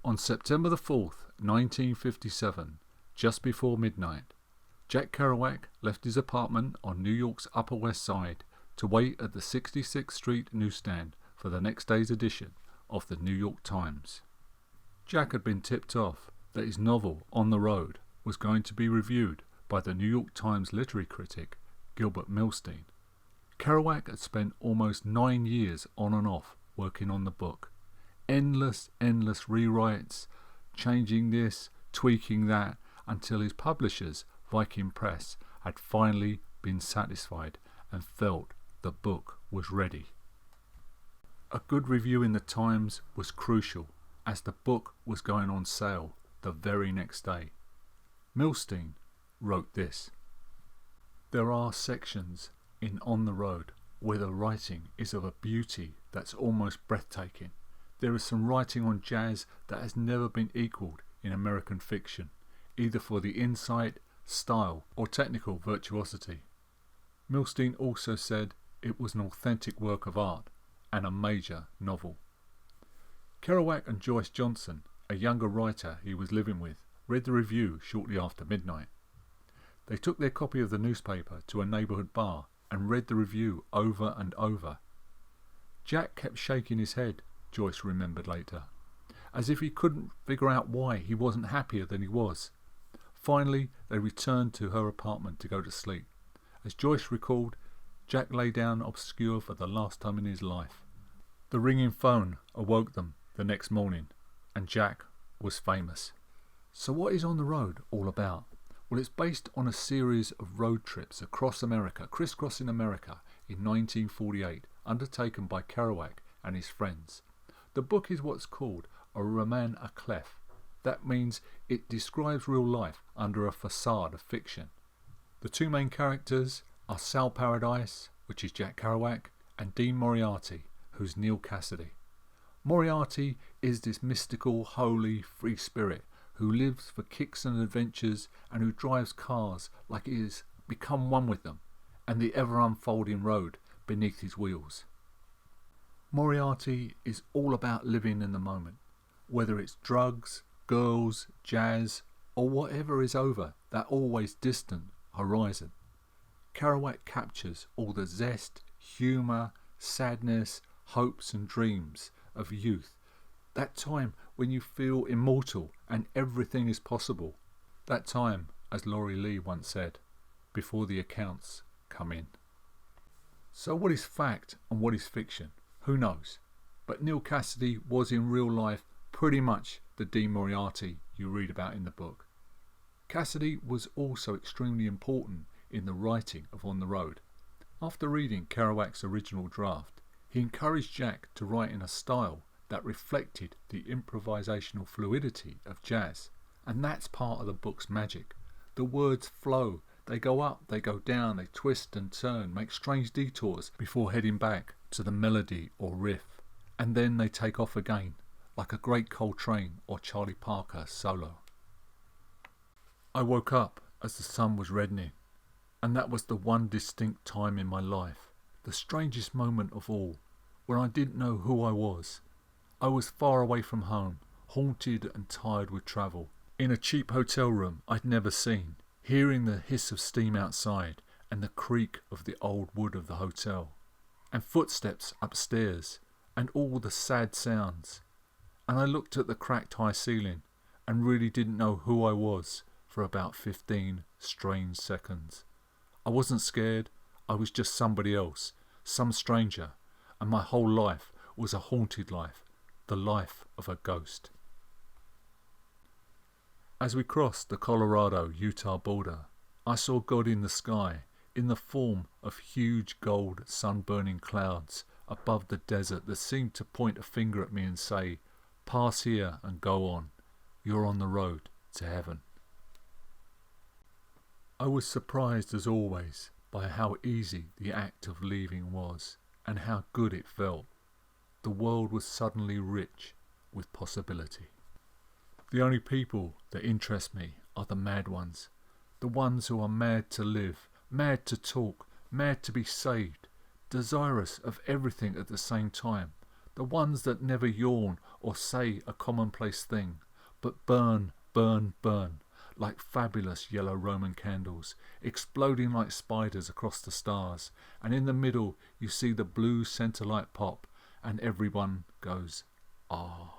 On September the 4th, 1957, just before midnight, Jack Kerouac left his apartment on New York's Upper West Side to wait at the 66th Street newsstand for the next day's edition of the New York Times. Jack had been tipped off that his novel On the Road was going to be reviewed by the New York Times literary critic Gilbert Milstein. Kerouac had spent almost 9 years on and off working on the book. Endless rewrites, changing this, tweaking that, until his publishers, Viking Press, had finally been satisfied and felt the book was ready. A good review in the Times was crucial, as the book was going on sale the very next day. Milstein wrote this: "There are sections in On the Road where the writing is of a beauty that's almost breathtaking. There is some writing on jazz that has never been equalled in American fiction, either for the insight, style, or technical virtuosity." Milstein also said it was an authentic work of art and a major novel. Kerouac and Joyce Johnson, a younger writer he was living with, read the review shortly after midnight. They took their copy of the newspaper to a neighbourhood bar and read the review over and over. Jack kept shaking his head, Joyce remembered later, as if he couldn't figure out why he wasn't happier than he was. Finally, they returned to her apartment to go to sleep. As Joyce recalled, Jack lay down obscure for the last time in his life. The ringing phone awoke them the next morning, and Jack was famous. So what is On the Road all about? Well, it's based on a series of road trips across America, crisscrossing America, in 1948, undertaken by Kerouac and his friends. The book is what's called a roman à clef. That means it describes real life under a facade of fiction. The two main characters are Sal Paradise, which is Jack Kerouac, and Dean Moriarty, who's Neal Cassady. Moriarty is this mystical, holy, free spirit who lives for kicks and adventures and who drives cars like he has become one with them and the ever-unfolding road beneath his wheels. Moriarty is all about living in the moment, whether it's drugs, girls, jazz, or whatever is over that always distant horizon. Kerouac captures all the zest, humour, sadness, hopes and dreams of youth. That time when you feel immortal and everything is possible. That time, as Laurie Lee once said, before the accounts come in. So what is fact and what is fiction? Who knows? But Neal Cassady was in real life pretty much the Dean Moriarty you read about in the book. Cassidy was also extremely important in the writing of On the Road. After reading Kerouac's original draft, he encouraged Jack to write in a style that reflected the improvisational fluidity of jazz, and that's part of the book's magic. The words flow, they go up, they go down, they twist and turn, make strange detours before heading back to the melody or riff, and then they take off again, like a great Coltrane or Charlie Parker solo. I woke up as the sun was reddening, and that was the one distinct time in my life, the strangest moment of all, when I didn't know who I was. I was far away from home, haunted and tired with travel, in a cheap hotel room I'd never seen, hearing the hiss of steam outside and the creak of the old wood of the hotel, and footsteps upstairs, and all the sad sounds. And I looked at the cracked high ceiling and really didn't know who I was for about 15 strange seconds. I wasn't scared, I was just somebody else, some stranger, and my whole life was a haunted life, the life of a ghost. As we crossed the Colorado-Utah border, I saw God in the sky, in the form of huge gold sun-burning clouds above the desert that seemed to point a finger at me and say, "Pass here and go on. You're on the road to heaven." I was surprised as always by how easy the act of leaving was and how good it felt. The world was suddenly rich with possibility. The only people that interest me are the mad ones, the ones who are mad to live, mad to talk, mad to be saved, desirous of everything at the same time, the ones that never yawn or say a commonplace thing, but burn, burn, burn, like fabulous yellow Roman candles, exploding like spiders across the stars, and in the middle you see the blue centre light pop, and everyone goes, ah.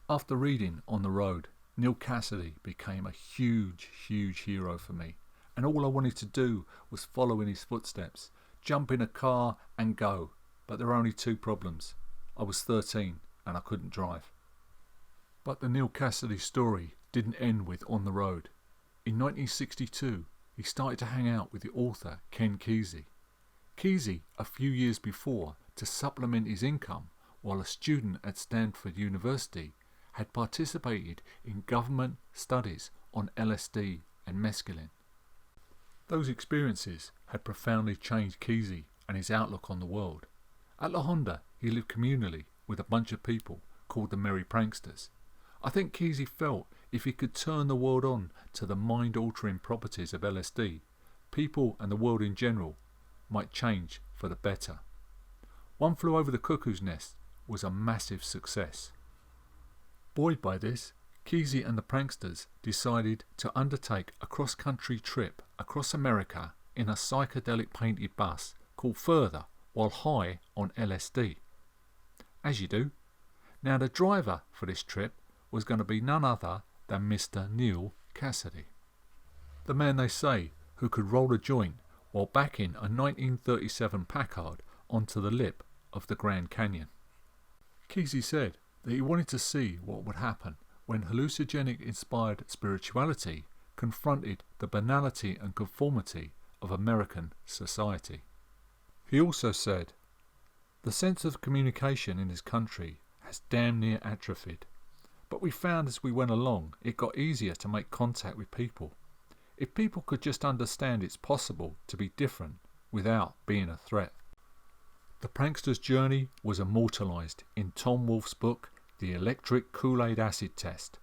After reading On the Road, Neal Cassady became a huge, huge hero for me, and all I wanted to do was follow in his footsteps, jump in a car and go, but there were only two problems. I was 13 and I couldn't drive. But the Neal Cassady story didn't end with On the Road. In 1962, he started to hang out with the author Ken Kesey. Kesey, a few years before, to supplement his income while a student at Stanford University, had participated in government studies on LSD and mescaline. Those experiences had profoundly changed Kesey and his outlook on the world. At La Honda, he lived communally with a bunch of people called the Merry Pranksters. I think Kesey felt if he could turn the world on to the mind-altering properties of LSD, people and the world in general might change for the better. One Flew Over the Cuckoo's Nest was a massive success. Buoyed by this, Kesey and the Pranksters decided to undertake a cross-country trip across America in a psychedelic painted bus called Further while high on LSD. As you do. Now the driver for this trip was going to be none other than Mr. Neal Cassady, the man they say who could roll a joint while backing a 1937 Packard onto the lip of the Grand Canyon. Kesey said that he wanted to see what would happen when hallucinogenic-inspired spirituality confronted the banality and conformity of American society. He also said, "The sense of communication in this country has damn near atrophied, but we found as we went along it got easier to make contact with people. If people could just understand it's possible to be different without being a threat." The prankster's journey was immortalised in Tom Wolfe's book, The Electric Kool-Aid Acid Test.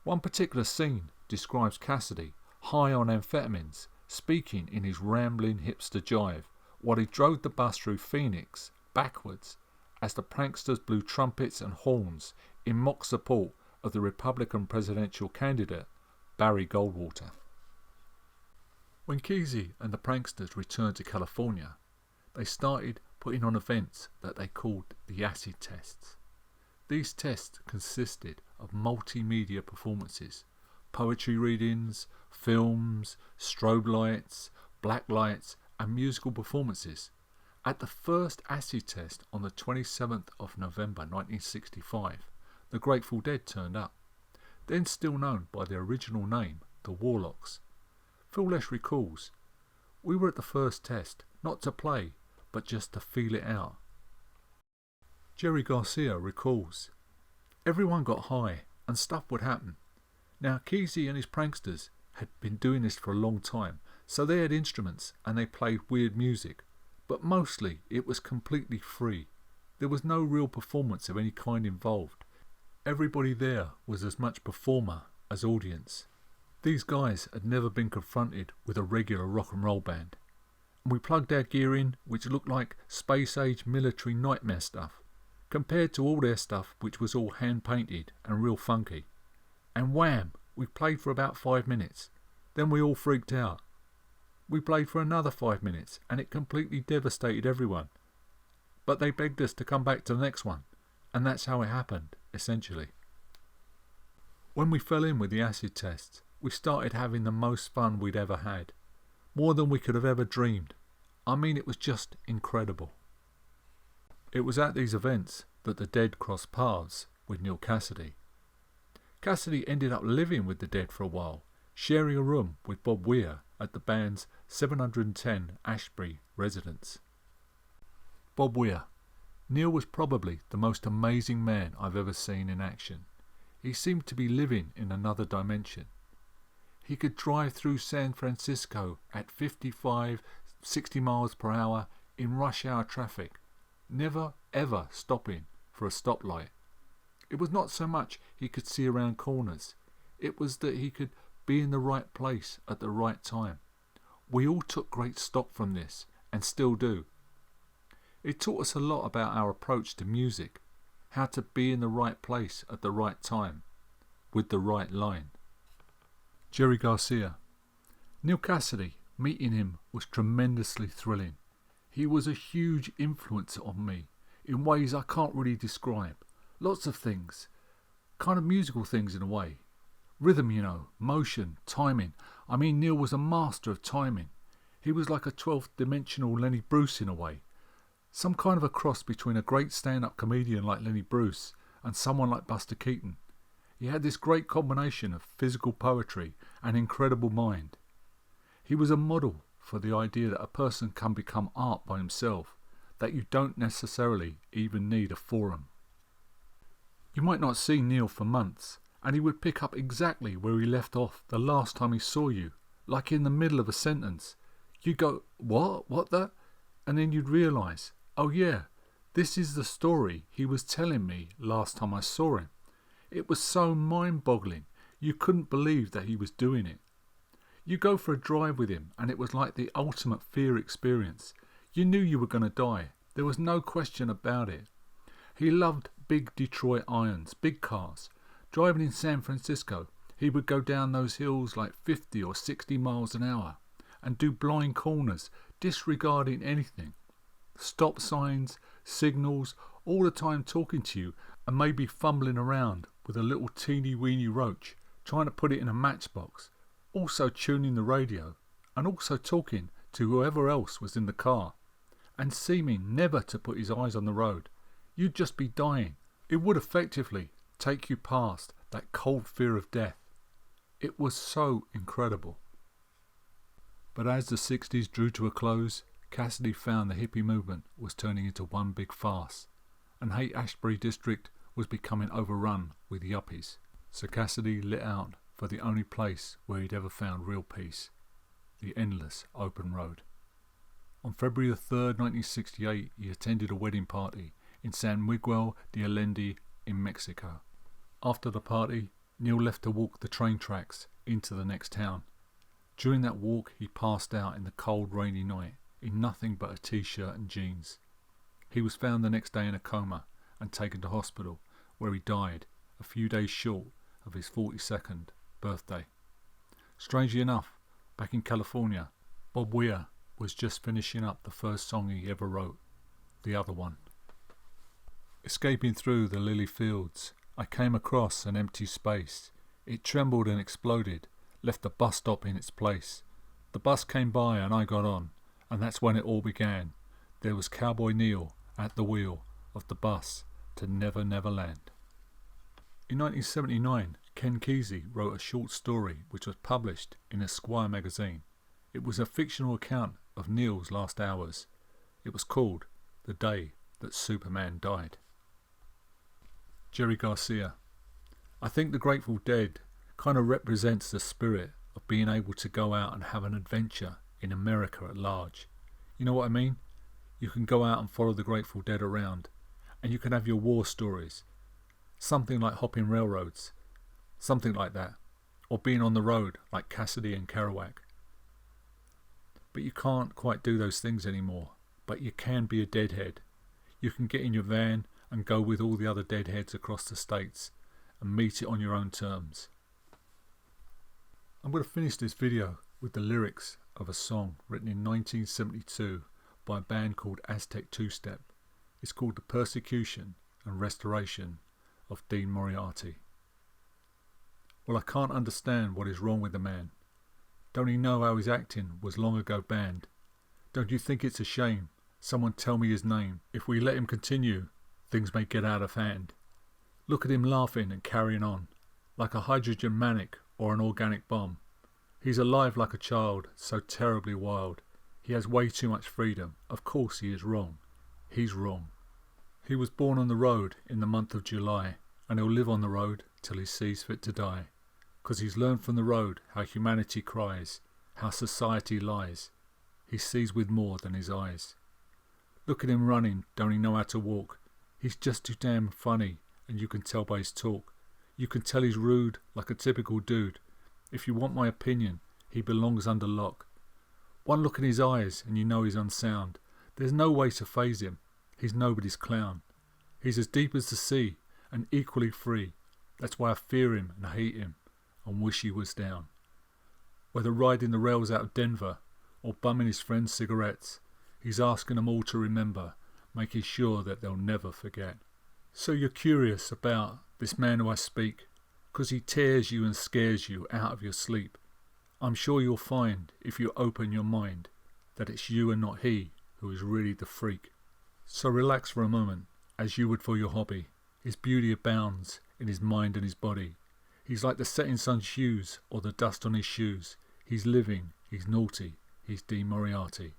One particular scene describes Cassidy, high on amphetamines, speaking in his rambling hipster jive while he drove the bus through Phoenix backwards as the pranksters blew trumpets and horns in mock support of the Republican presidential candidate Barry Goldwater. When Kesey and the pranksters returned to California, they started putting on events that they called the acid tests. These tests consisted of multimedia performances, poetry readings, films, strobe lights, black lights and musical performances. At the first acid test on the 27th of November 1965, the Grateful Dead turned up, then still known by their original name, the Warlocks. Phil Lesh recalls, "We were at the first test, not to play, but just to feel it out." Jerry Garcia recalls, "Everyone got high and stuff would happen. Now Kesey and his pranksters had been doing this for a long time, so they had instruments and they played weird music, but mostly it was completely free. There was no real performance of any kind involved. Everybody there was as much performer as audience. These guys had never been confronted with a regular rock and roll band. And we plugged our gear in, which looked like space-age military nightmare stuff, compared to all their stuff which was all hand-painted and real funky. And wham, we played for about 5 minutes. Then we all freaked out. We played for another 5 minutes and it completely devastated everyone. But they begged us to come back to the next one, and that's how it happened, essentially." When we fell in with the acid tests, we started having the most fun we'd ever had. More than we could have ever dreamed. I mean, it was just incredible. It was at these events that the Dead crossed paths with Neal Cassady. Cassady ended up living with the Dead for a while, sharing a room with Bob Weir at the band's 710 Ashbury residence. Bob Weir. Neal was probably the most amazing man I've ever seen in action. He seemed to be living in another dimension. He could drive through San Francisco at 55, 60 miles per hour in rush hour traffic, never ever stopping for a stoplight. It was not so much he could see around corners, it was that he could be in the right place at the right time. We all took great stock from this, and still do. It taught us a lot about our approach to music, how to be in the right place at the right time, with the right line. Jerry Garcia. Neal Cassady, meeting him was tremendously thrilling. He was a huge influence on me in ways I can't really describe. Lots of things, kind of musical things in a way. Rhythm, you know, motion, timing. I mean, Neal was a master of timing. He was like a 12th dimensional Lenny Bruce in a way. Some kind of a cross between a great stand-up comedian like Lenny Bruce and someone like Buster Keaton. He had this great combination of physical poetry and incredible mind. He was a model for the idea that a person can become art by himself, that you don't necessarily even need a forum. You might not see Neal for months, and he would pick up exactly where he left off the last time he saw you, like in the middle of a sentence. You'd go, what the? And then you'd realise, oh yeah, this is the story he was telling me last time I saw him. It was so mind-boggling, you couldn't believe that he was doing it. You go for a drive with him and it was like the ultimate fear experience. You knew you were going to die. There was no question about it. He loved big Detroit irons, big cars. Driving in San Francisco, he would go down those hills like 50 or 60 miles an hour and do blind corners, disregarding anything. Stop signs, signals, all the time talking to you and maybe fumbling around with a little teeny weeny roach, trying to put it in a matchbox, also tuning the radio and also talking to whoever else was in the car and seeming never to put his eyes on the road. You'd just be dying. It would effectively take you past that cold fear of death. It was so incredible. But as the 60s drew to a close, Cassidy found the hippie movement was turning into one big farce, and Haight-Ashbury district was becoming overrun with yuppies. So Cassidy lit out for the only place where he'd ever found real peace, the endless open road. On February 3rd, 1968, he attended a wedding party in San Miguel de Allende in Mexico. After the party, Neal left to walk the train tracks into the next town. During that walk, he passed out in the cold, rainy night in nothing but a t-shirt and jeans. He was found the next day in a coma and taken to hospital, where he died a few days short of his 42nd birthday. Strangely enough, back in California, Bob Weir was just finishing up the first song he ever wrote, The Other One. Escaping through the lily fields, I came across an empty space. It trembled and exploded, left the bus stop in its place. The bus came by and I got on, and that's when it all began. There was Cowboy Neal at the wheel of the bus to Never Never Land. In 1979, Ken Kesey wrote a short story which was published in Esquire magazine. It was a fictional account of Neal's last hours. It was called The Day That Superman Died. Jerry Garcia. I think the Grateful Dead kind of represents the spirit of being able to go out and have an adventure in America at large. You know what I mean? You can go out and follow the Grateful Dead around, and you can have your war stories. Something like hopping railroads, something like that, or being on the road like Cassidy and Kerouac. But you can't quite do those things anymore, but you can be a deadhead. You can get in your van and go with all the other deadheads across the states and meet it on your own terms. I'm going to finish this video with the lyrics of a song written in 1972 by a band called Aztec Two-Step. It's called The Persecution and Restoration of Dean Moriarty. Well, I can't understand what is wrong with the man. Don't he know how his acting was long ago banned? Don't you think it's a shame? Someone tell me his name. If we let him continue, things may get out of hand. Look at him laughing and carrying on, like a hydrogen manic or an organic bomb. He's alive like a child, so terribly wild. He has way too much freedom. Of course he is wrong. He's wrong. He was born on the road in the month of July, and he'll live on the road till he sees fit to die. 'Cause he's learned from the road how humanity cries, how society lies. He sees with more than his eyes. Look at him running, don't he know how to walk? He's just too damn funny, and you can tell by his talk. You can tell he's rude, like a typical dude. If you want my opinion, he belongs under lock. One look in his eyes and you know he's unsound. There's no way to faze him. He's nobody's clown. He's as deep as the sea and equally free. That's why I fear him and hate him and wish he was down. Whether riding the rails out of Denver or bumming his friends' cigarettes, he's asking them all to remember, making sure that they'll never forget. So you're curious about this man who I speak, 'cause he tears you and scares you out of your sleep. I'm sure you'll find, if you open your mind, that it's you and not he who is really the freak. So relax for a moment, as you would for your hobby. His beauty abounds in his mind and his body. He's like the setting sun's hues or the dust on his shoes. He's living, he's naughty, he's Dean Moriarty.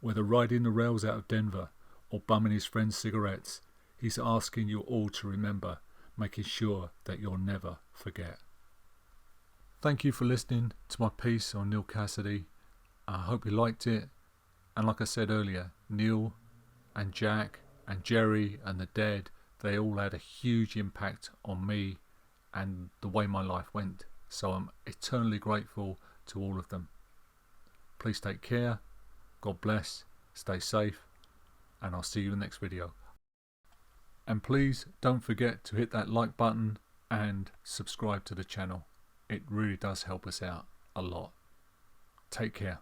Whether riding the rails out of Denver or bumming his friends' cigarettes, he's asking you all to remember, making sure that you'll never forget. Thank you for listening to my piece on Neal Cassady. I hope you liked it. And like I said earlier, Neal and Jack and Jerry and the Dead, they all had a huge impact on me and the way my life went. So I'm eternally grateful to all of them. Please take care. God bless. Stay safe. And I'll see you in the next video. And please don't forget to hit that like button and subscribe to the channel. It really does help us out a lot. Take care.